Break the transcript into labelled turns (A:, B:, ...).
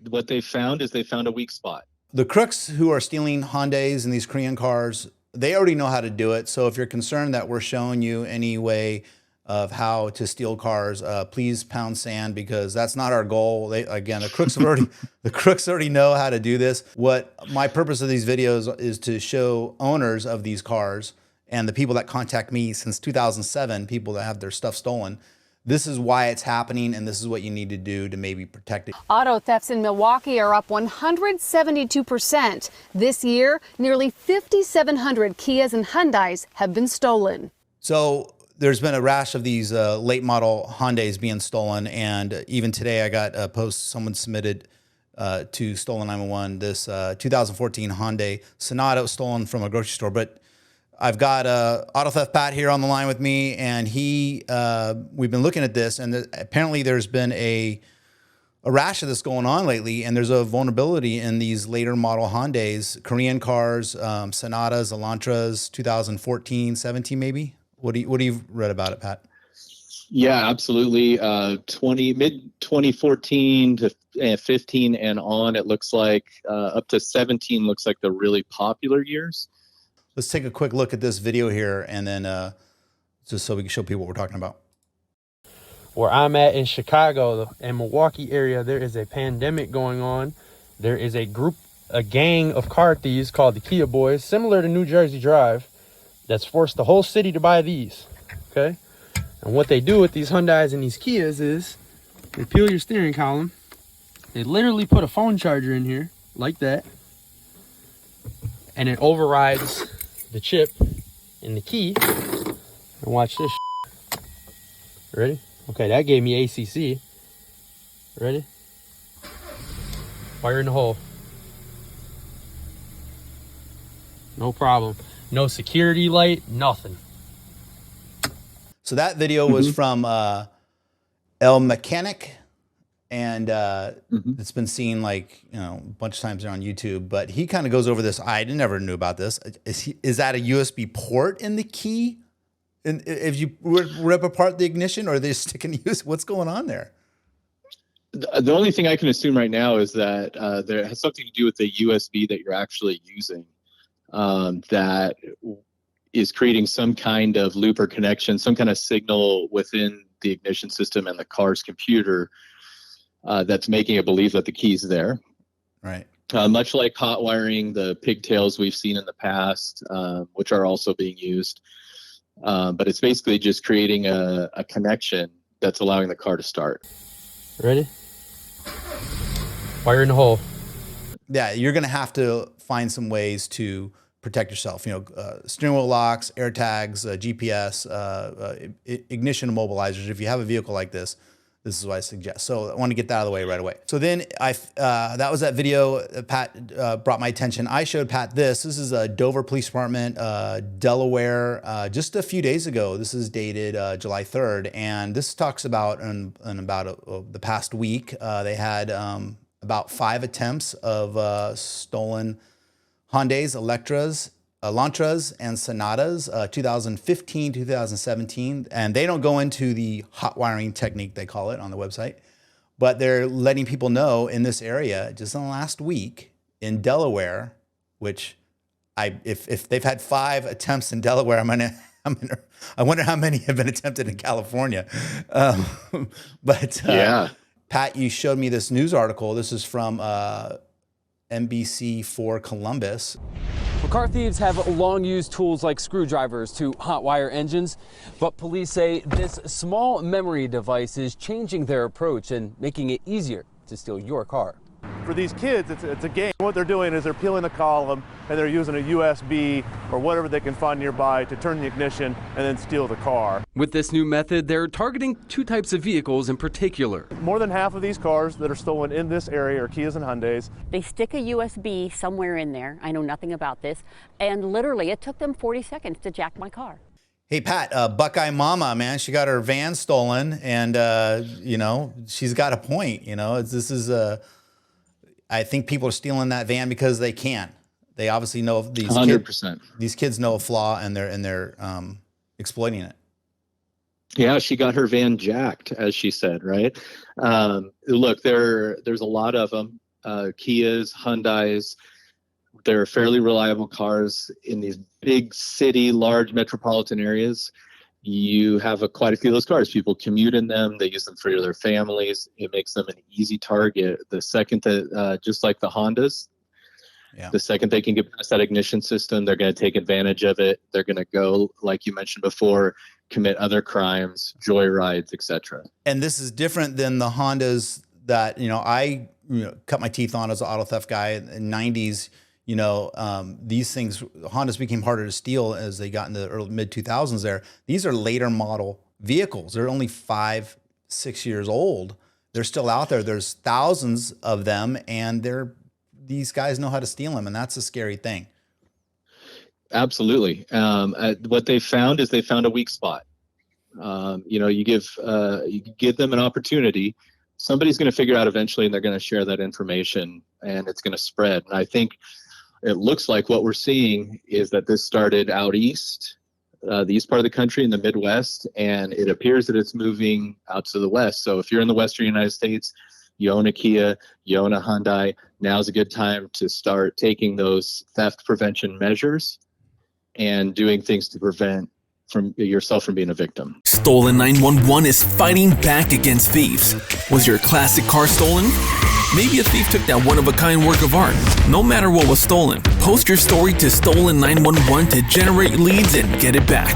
A: What they found is they found a weak spot.
B: The crooks who are stealing Hyundais and these Korean cars, they already know how to do it. So if you're concerned that we're showing you any way of how to steal cars, please pound sand, because that's not our goal. Again, the crooks already know how to do this. What my purpose of these videos is to show owners of these cars and the people that contact me since 2007, people that have their stuff stolen. This is why it's happening, and this is what you need to do to maybe protect it.
C: Auto thefts in Milwaukee are up 172%. This year, nearly 5,700 Kias and Hyundais have been stolen.
B: So there's been a rash of these late model Hyundais being stolen, and even today I got a post someone submitted to Stolen 911. This 2014 Hyundai Sonata was stolen from a grocery store, but I've got Auto Theft Pat here on the line with me, and we've been looking at this, and apparently there's been a rash of this going on lately, and there's a vulnerability in these later model Hyundais, Korean cars, Sonatas, Elantras, 2014, 17 maybe. What do you read about it, Pat?
A: Yeah, absolutely. Mid 2014 to 15 and on, it looks like up to 17 looks like the really popular years.
B: Let's take a quick look at this video here, and then just so we can show people what we're talking about.
D: Where I'm at in Chicago and Milwaukee area, there is a pandemic going on. There is a gang of car thieves called the Kia Boys, similar to New Jersey Drive, that's forced the whole city to buy these, okay? And what they do with these Hyundais and these Kias is they peel your steering column. They literally put a phone charger in here like that, and it overrides the chip in the key. And watch this. Ready? Okay, that gave me ACC. Ready? Fire in the hole. No problem. No security light, nothing.
B: So that video was from El Mechanic, and it's been seen like, a bunch of times on YouTube, but he kind of goes over this. I never knew about this. Is that a USB port in the key? And if you rip apart the ignition, or are they sticking USB? What's going on there?
A: The only thing I can assume right now is that there has something to do with the USB that you're actually using, that is creating some kind of loop or connection, some kind of signal within the ignition system and the car's computer that's making it believe that the key's there.
B: Right.
A: Much like hot wiring, the pigtails we've seen in the past, which are also being used. But it's basically just creating a connection that's allowing the car to start.
D: Ready? Fire in the hole.
B: Yeah, you're going to have to find some ways to protect yourself. Steering wheel locks, air tags, GPS, ignition immobilizers. If you have a vehicle like this, this is what I suggest. So I want to get that out of the way right away. So then that was that video Pat brought my attention. I showed Pat this. This is a Dover Police Department, Delaware, just a few days ago. This is dated July 3rd. And this talks about, in about the past week, they had about 5 attempts of stolen Hyundais, Elantras, and Sonatas, 2015, 2017. And they don't go into the hot wiring technique, they call it on the website, but they're letting people know in this area, just in the last week in Delaware, which if they've had 5 attempts in Delaware, I wonder how many have been attempted in California. Yeah. Pat, you showed me this news article. This is from NBC4 Columbus.
E: Well, car thieves have long used tools like screwdrivers to hotwire engines, but police say this small memory device is changing their approach and making it easier to steal your car.
F: For these kids, it's a game. What they're doing is they're peeling the column and they're using a USB or whatever they can find nearby to turn the ignition and then steal the car.
E: With this new method, they're targeting 2 types of vehicles in particular.
F: More than half of these cars that are stolen in this area are Kias and Hyundais.
G: They stick a USB somewhere in there. I know nothing about this. And literally, it took them 40 seconds to jack my car.
B: Hey, Pat, Buckeye Mama, man, she got her van stolen, and, she's got a point. I think people are stealing that van because they can. They obviously know these
A: 100%.
B: These kids know a flaw, and they're exploiting it.
A: Yeah, she got her van jacked, as she said, right? Look, there's a lot of them. Kias, Hyundais. They're fairly reliable cars in these big city, large metropolitan areas. You have quite a few of those cars. People commute in them. They use them for their families. It makes them an easy target. The second that, just like the Hondas, the second they can get past that ignition system, they're going to take advantage of it. They're going to go, like you mentioned before, commit other crimes, joyrides, etc.
B: And this is different than the Hondas that, I cut my teeth on as an auto theft guy in the 90s. These things, Hondas became harder to steal as they got in the early mid 2000s there. These are later model vehicles. They're only 5-6 years old. They're still out there. There's thousands of them, and these guys know how to steal them. And that's a scary thing.
A: Absolutely. What they found is they found a weak spot. You give them an opportunity. Somebody's going to figure out eventually, and they're going to share that information, and it's going to spread. And I think it looks like what we're seeing is that this started out east, the east part of the country in the Midwest, and it appears that it's moving out to the west. So if you're in the Western United States, you own a Kia, you own a Hyundai, now's a good time to start taking those theft prevention measures and doing things to prevent yourself from being a victim.
H: Stolen 911 is fighting back against thieves. Was your classic car stolen? Maybe a thief took that one-of-a-kind work of art. No matter what was stolen, post your story to Stolen 911 to generate leads and get it back.